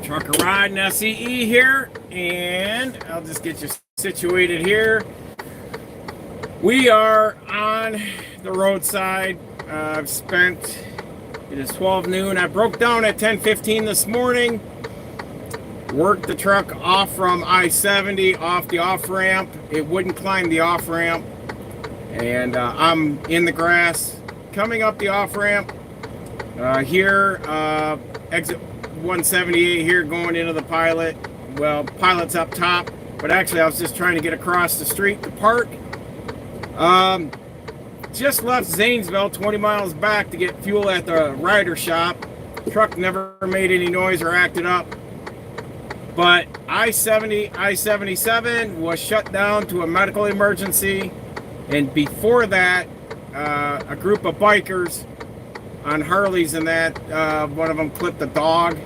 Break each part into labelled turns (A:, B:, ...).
A: Trucker Riding S.E.E. here, and I'll just get you situated here. We are on the roadside. I've spent, it is 12 noon. I broke down at 10:15 this morning. Worked the truck off from I-70, off the off-ramp. It wouldn't climb the off-ramp. And I'm in the grass, coming up the off-ramp. Here, exit 178 here, going into the pilot. Well, pilot's up top, but actually I was just trying to get across the street to park. Just left Zanesville, 20 miles back to get fuel at the rider shop. Truck never made any noise or acted up. But I-70, I-77 was shut down to a medical emergency. And before that, a group of bikers on Harleys and that, one of them clipped a dog.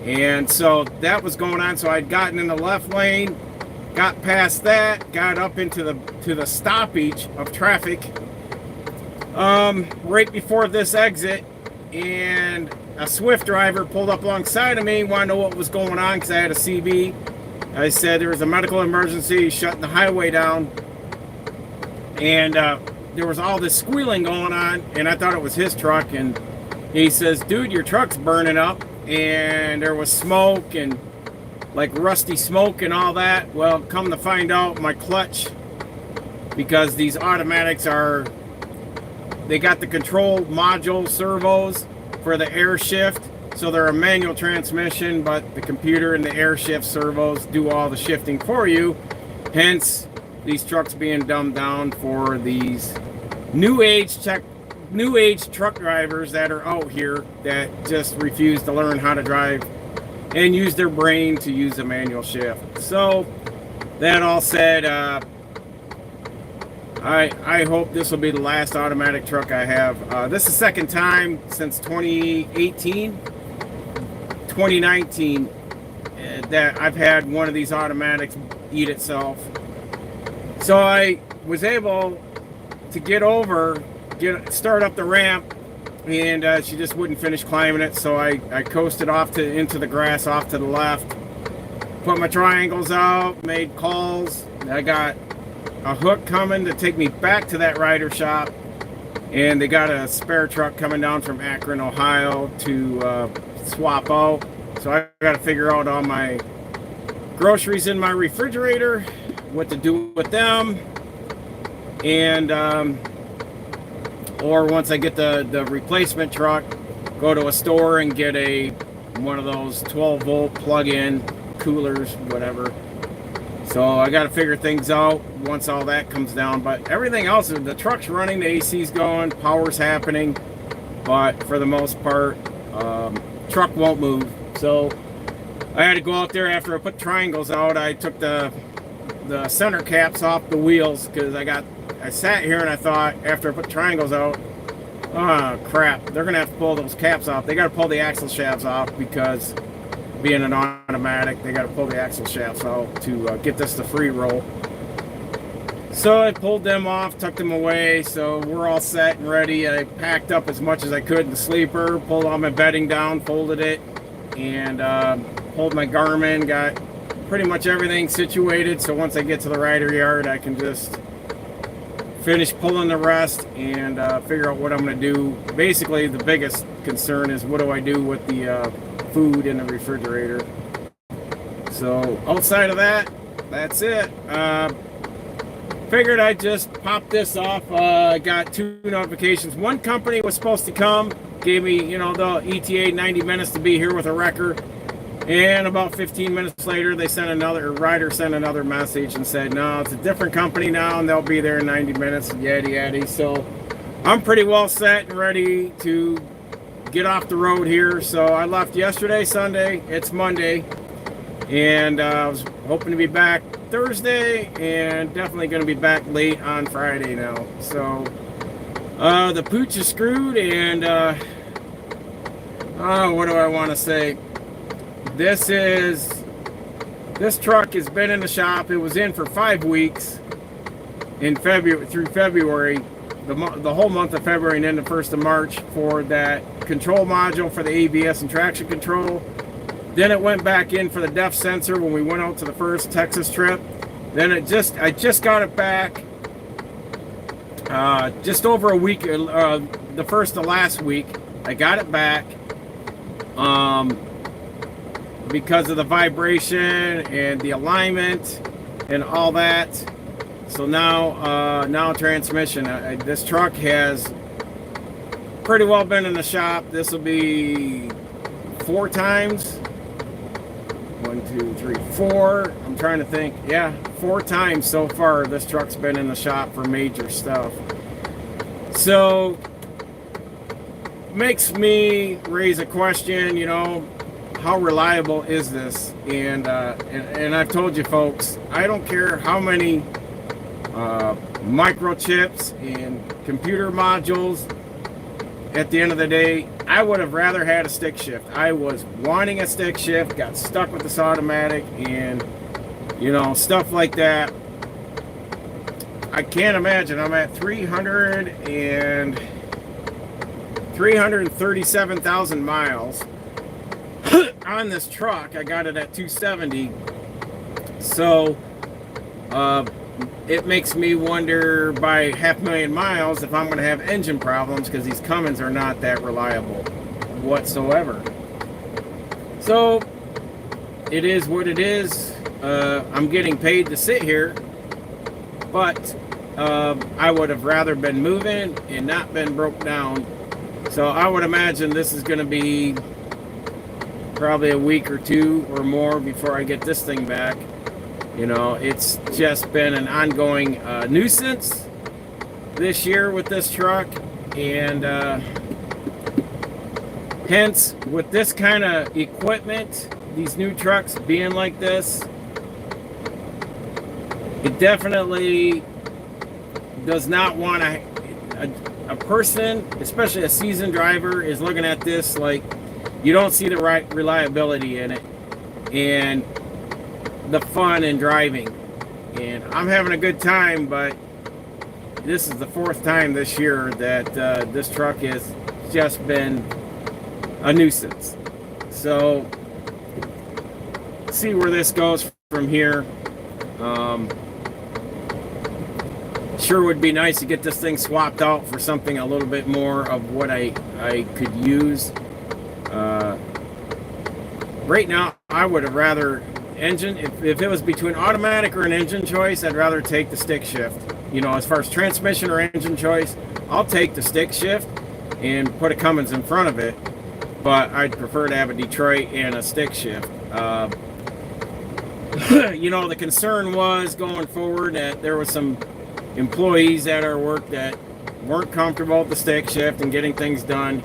A: And so that was going on. So I'd gotten in the left lane, got past that, got up into the stoppage of traffic right before this exit, and a Swift driver pulled up alongside of me, wanted to know what was going on because I had a CB. I said there was a medical emergency, shutting the highway down, and there was all this squealing going on, and I thought it was his truck. And he says, dude, your truck's burning up. And there was smoke and like rusty smoke and all that. Well, come to find out, my clutch, because these automatics they got the control module servos for the air shift. So they're a manual transmission, but the computer and the air shift servos do all the shifting for you. Hence, these trucks being dumbed down for these new age truck drivers that are out here that just refuse to learn how to drive and use their brain to use a manual shift. So that all said, I hope this will be the last automatic truck I have. This is the second time since 2019 that I've had one of these automatics eat itself. So I was able to start up the ramp, and she just wouldn't finish climbing it. So I coasted off into the grass off to the left, put my triangles out, made calls. I got a hook coming to take me back to that rider shop, and they got a spare truck coming down from Akron, Ohio to swap out. So I got to figure out all my groceries in my refrigerator, what to do with them, and or once I get the replacement truck, go to a store and get one of those 12-volt plug-in coolers, whatever. So I got to figure things out once all that comes down. But everything else, the truck's running, the AC's going, power's happening. But for the most part, truck won't move. So I had to go out there after I put triangles out. I took the center caps off the wheels because I sat here and I thought, after I put triangles out, oh crap, they're gonna have to pull those caps off. They got to pull the axle shafts off because being an automatic, they got to pull the axle shafts out to get this to free roll. So I pulled them off, tucked them away, so we're all set and ready. I packed up as much as I could in the sleeper, pulled all my bedding down, folded it, and pulled my Garmin, got pretty much everything situated. So once I get to the rider yard, I can just finish pulling the rest and figure out what I'm going to do. Basically, the biggest concern is what do I do with the food in the refrigerator. So outside of that, that's it. Figured I'd just pop this off. I got 2 notifications. One company was supposed to come, gave me, the ETA 90 minutes to be here with a wrecker. And about 15 minutes later, rider sent another message and said, no, it's a different company now, and they'll be there in 90 minutes, yaddy yaddy. So I'm pretty well set and ready to get off the road here. So I left yesterday, Sunday. It's Monday. And I was hoping to be back Thursday, and definitely going to be back late on Friday now. So the pooch is screwed, and what do I want to say? This truck has been in the shop. It was in for 5 weeks in February through February, the whole month of February and then the 1st of March for that control module for the ABS and traction control. Then it went back in for the depth sensor when we went out to the first Texas trip. Then I just got it back just over a week, the first to last week. I got it back because of the vibration and the alignment and all that. So now transmission. This truck has pretty well been in the shop. This will be 4 times. 1, 2, 3, 4. I'm trying to think. Yeah, 4 times so far this truck's been in the shop for major stuff. So makes me raise a question, you know, how reliable is this? And I've told you folks, I don't care how many microchips and computer modules. At the end of the day, I would have rather had a stick shift. I was wanting a stick shift, got stuck with this automatic, and you know, stuff like that. I can't imagine. I'm at 337,000 miles on this truck. I got it at 270. So it makes me wonder by 500,000 miles if I'm going to have engine problems, because these Cummins are not that reliable whatsoever. So it is what it is. I'm getting paid to sit here, but I would have rather been moving and not been broke down. So I would imagine this is going to be probably a week or 2 or more before I get this thing back. You know, it's just been an ongoing nuisance this year with this truck, and hence with this kind of equipment, these new trucks being like this, it definitely does not want a person, especially a seasoned driver, is looking at this like you don't see the right reliability in it and the fun in driving. And I'm having a good time, but this is the 4th time this year that this truck has just been a nuisance. So see where this goes from here. Sure would be nice to get this thing swapped out for something a little bit more of what I could use. Right now, I would have rather engine, if it was between automatic or an engine choice, I'd rather take the stick shift. You know, as far as transmission or engine choice, I'll take the stick shift and put a Cummins in front of it, but I'd prefer to have a Detroit and a stick shift. You know, the concern was going forward that there was some employees at our work that weren't comfortable with the stick shift and getting things done.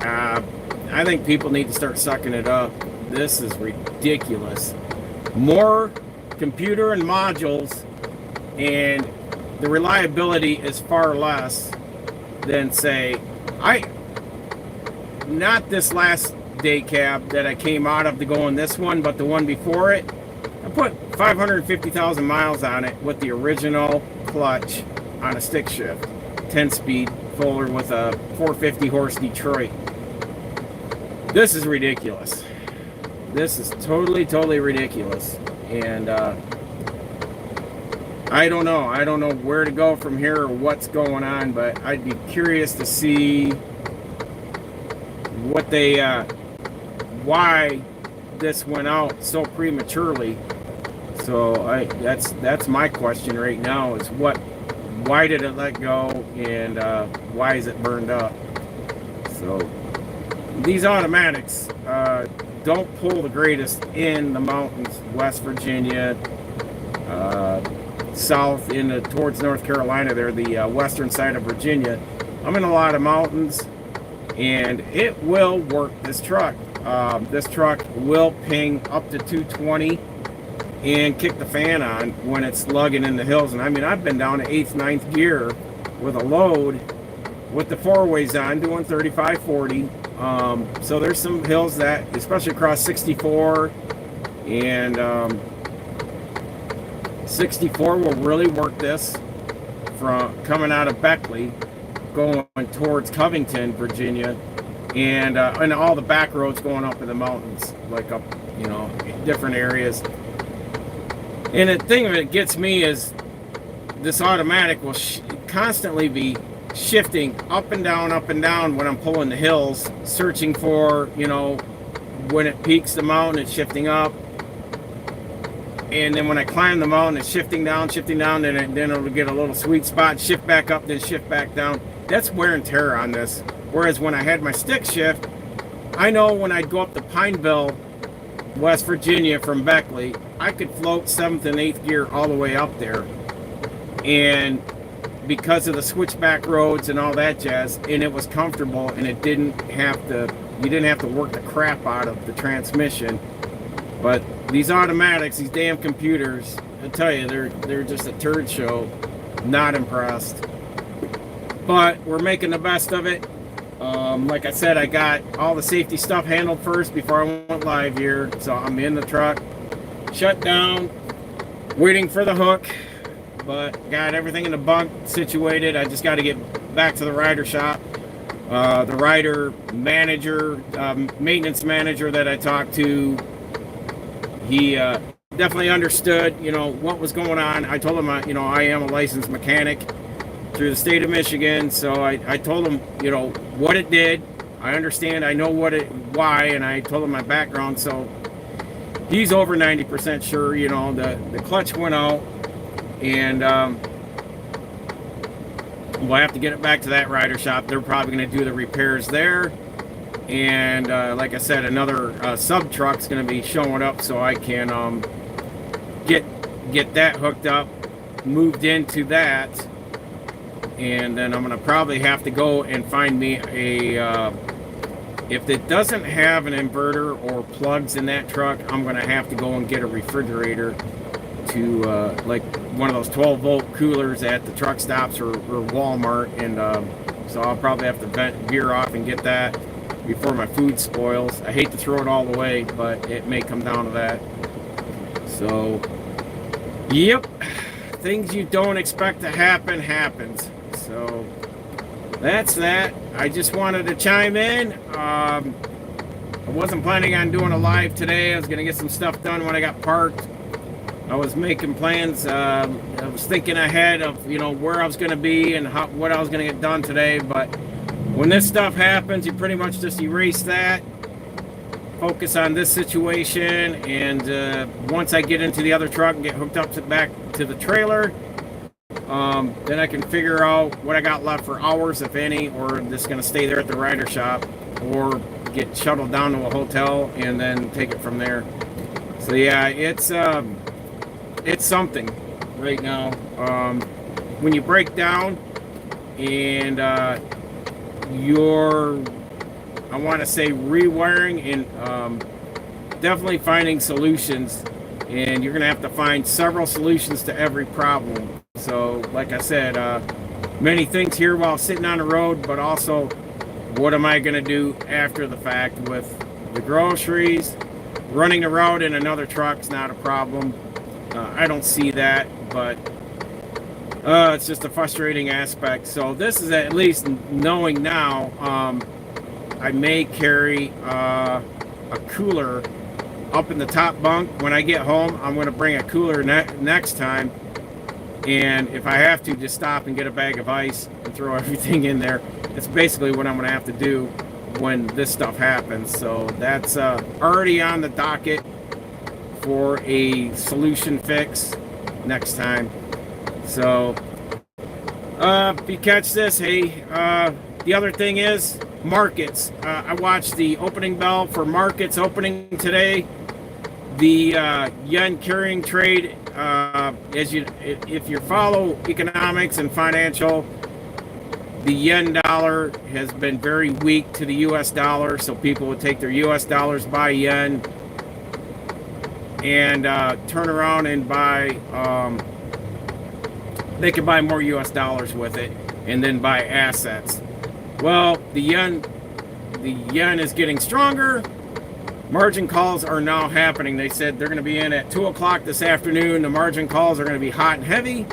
A: I think people need to start sucking it up. This is ridiculous. More computer and modules, and the reliability is far less than, say, not this last day cab that I came out of to go in this one, but the one before it. I put 550,000 miles on it with the original clutch on a stick shift, 10-speed Fuller with a 450 horse Detroit. This is ridiculous. This is totally ridiculous. And I don't know where to go from here or what's going on, but I'd be curious to see what they why this went out so prematurely. So that's my question right now, is why did it let go, and why is it burned up? So these automatics don't pull the greatest in the mountains, West Virginia, south towards North Carolina. They're the western side of Virginia. I'm in a lot of mountains, and it will work. This truck will ping up to 220 and kick the fan on when it's lugging in the hills. And I mean, I've been down to 8th, 9th gear with a load with the 4-ways on, doing 35, 40. So there's some hills that, especially across 64 and 64, will really work this from coming out of Beckley going towards Covington, Virginia, and all the back roads going up in the mountains, like up, different areas. And the thing that gets me is this automatic will constantly be shifting up and down when I'm pulling the hills, searching for, when it peaks the mountain, it's shifting up. And then when I climb the mountain, it's shifting down, then it'll get a little sweet spot, shift back up, then shift back down. That's wear and tear on this. Whereas when I had my stick shift, I know when I'd go up to Pineville, West Virginia from Beckley, I could float 7th and 8th gear all the way up there. And because of the switchback roads and all that jazz, and it was comfortable, and you didn't have to work the crap out of the transmission. But these automatics, these damn computers, I tell you, they're just a turd show. Not impressed. But we're making the best of it. Like I said, I got all the safety stuff handled first before I went live here. So I'm in the truck, shut down, waiting for the hook, but got everything in the bunk situated. I just got to get back to the rider shop. The rider manager, maintenance manager that I talked to, he definitely understood, what was going on. I told him, I am a licensed mechanic through the state of Michigan, so I told him, what it did. I understand, I know why, and I told him my background, so he's over 90% sure, the clutch went out, and we'll have to get it back to that rider shop. They're probably going to do the repairs there, and like I said, another sub truck's going to be showing up, so I can get that hooked up, moved into that. And then I'm going to probably have to go and find me if it doesn't have an inverter or plugs in that truck, I'm going to have to go and get a refrigerator to like one of those 12 volt coolers at the truck stops or Walmart. And so I'll probably have to veer off and get that before my food spoils. I hate to throw it all away, but it may come down to that. So, yep, things you don't expect to happen happens. So that's that. I just wanted to chime in. I wasn't planning on doing a live today. I was going to get some stuff done when I got parked. I was making plans. I was thinking ahead of, where I was going to be and what I was going to get done today. But when this stuff happens, you pretty much just erase that. Focus on this situation. And once I get into the other truck and get hooked up back to the trailer, then I can figure out what I got left for hours, if any, or I'm just going to stay there at the rider shop or get shuttled down to a hotel and then take it from there. So yeah, it's something right now. When you break down and you're, I want to say, rewiring and definitely finding solutions, and you're going to have to find several solutions to every problem. So, like I said, many things here while sitting on the road, but also what am I going to do after the fact with the groceries? Running the route in another truck's not a problem. I don't see that, but it's just a frustrating aspect. So this is at least knowing now. I may carry a cooler up in the top bunk. When I get home, I'm going to bring a cooler next time. And if I have to, just stop and get a bag of ice and throw everything in there. It's basically what I'm going to have to do when this stuff happens. So that's already on the docket for a solution fix next time. So if you catch this, hey, the other thing is markets. I watched the opening bell for markets opening today. The yen carrying trade, if you follow economics and financial, the yen dollar has been very weak to the US dollar, so people would take their US dollars, buy yen, and turn around and buy, they could buy more US dollars with it and then buy assets. Well, the yen is getting stronger. Margin calls are now happening. They said they're going to be in at 2 o'clock this afternoon. The margin calls are going to be hot and heavy,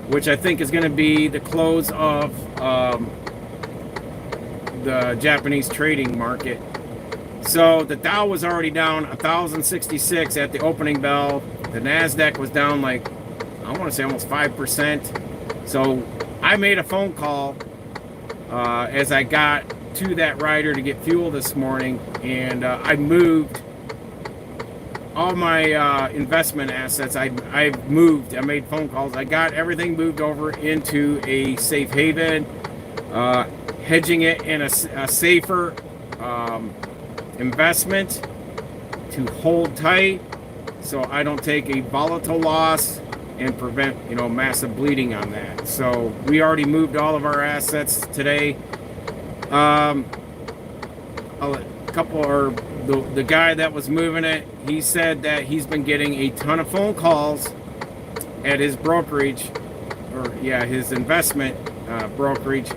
A: which I think is going to be the close of the Japanese trading market. So the Dow was already down 1,066 at the opening bell. The NASDAQ was down like, I want to say almost 5%. So I made a phone call as I got to that rider to get fuel this morning, and I moved all my investment assets. I made phone calls. I got everything moved over into a safe haven, hedging it in a safer investment to hold tight so I don't take a volatile loss and prevent, massive bleeding on that. So we already moved all of our assets today. The guy that was moving it, he said that he's been getting a ton of phone calls at his brokerage, his investment brokerage,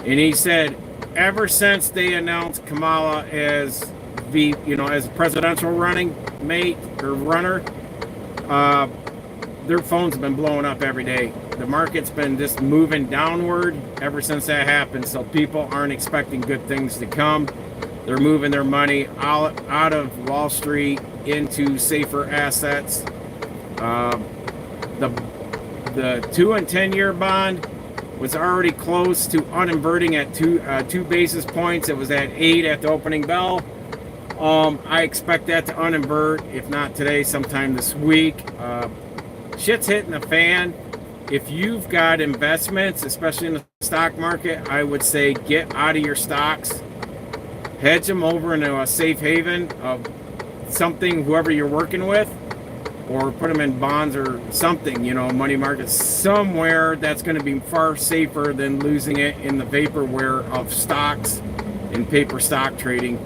A: and he said ever since they announced Kamala as as a presidential running mate or runner, their phones have been blowing up every day. The market's been just moving downward ever since that happened, so people aren't expecting good things to come. They're moving their money out of Wall Street into safer assets. The 2 and 10 year bond was already close to uninverting at 2 basis points. It was at 8 at the opening bell. I expect that to uninvert, if not today, sometime this week. Shit's hitting the fan. If you've got investments, especially in the stock market, I would say get out of your stocks. Hedge them over into a safe haven of something, whoever you're working with, or put them in bonds or something, money markets, somewhere that's going to be far safer than losing it in the vaporware of stocks and paper stock trading,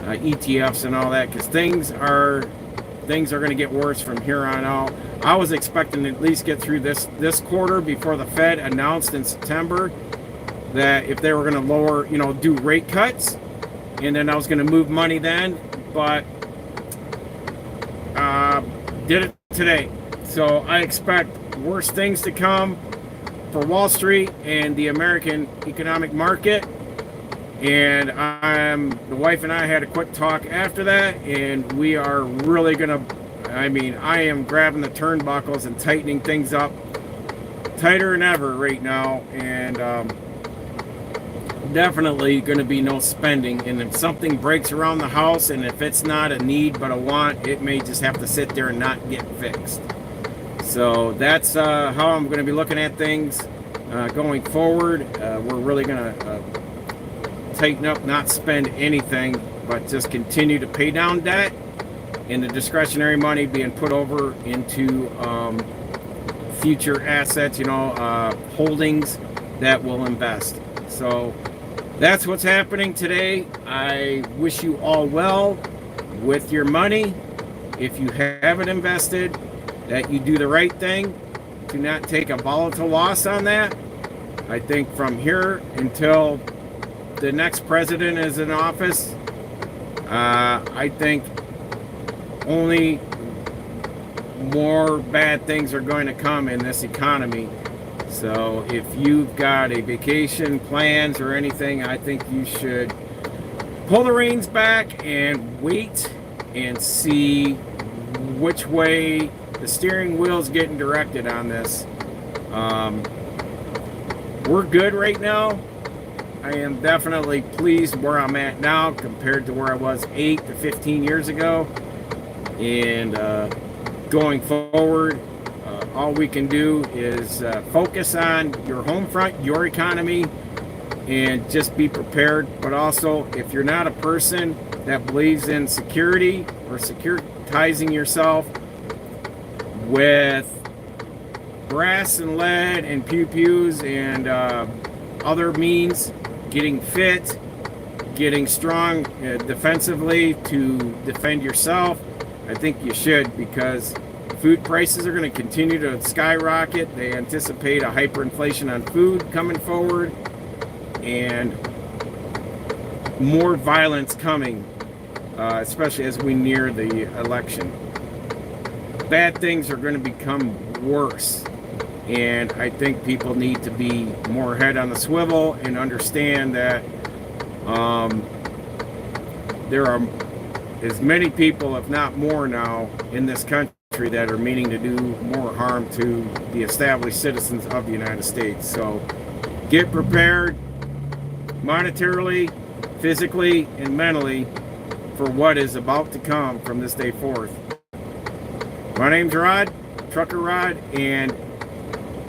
A: ETFs and all that, because things are going to get worse from here on out. I was expecting to at least get through this quarter before the Fed announced in September that if they were going to lower, do rate cuts, and then I was going to move money then, but did it today. So I expect worse things to come for Wall Street and the American economic market. And the wife and I had a quick talk after that, and we are really going to, I am grabbing the turnbuckles and tightening things up tighter than ever right now, and definitely going to be no spending. And if something breaks around the house, and if it's not a need but a want, it may just have to sit there and not get fixed. So that's how I'm going to be looking at things going forward. We're really going to tighten up, not spend anything, but just continue to pay down debt, and the discretionary money being put over into future assets, holdings that will invest. So that's what's happening today. I wish you all well with your money. If you haven't invested, that you do the right thing. Do not take a volatile loss on that. I think from here until the next president is in office, I think only more bad things are going to come in this economy. So if you've got a vacation plans or anything, I think you should pull the reins back and wait and see which way the steering wheel's getting directed on this. We're good right now. I am definitely pleased where I'm at now compared to where I was 8 to 15 years ago. And going forward, all we can do is focus on your home front, your economy, and just be prepared. But also, if you're not a person that believes in security or securitizing yourself with brass and lead and pew-pews and other means, getting fit, getting strong defensively to defend yourself, I think you should, because food prices are going to continue to skyrocket. They anticipate a hyperinflation on food coming forward, and more violence coming, especially as we near the election. Bad things are going to become worse, and I think people need to be more head on the swivel and understand that There are as many people, if not more now, in this country that are meaning to do more harm to the established citizens of the United States. So get prepared monetarily, physically, and mentally for what is about to come from this day forth. My name's Rod, Trucker Rod, and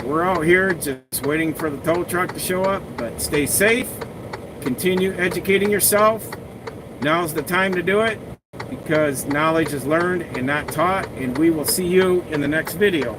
A: we're out here just waiting for the tow truck to show up. But stay safe, continue educating yourself. Now's the time to do it, because knowledge is learned and not taught, and we will see you in the next video.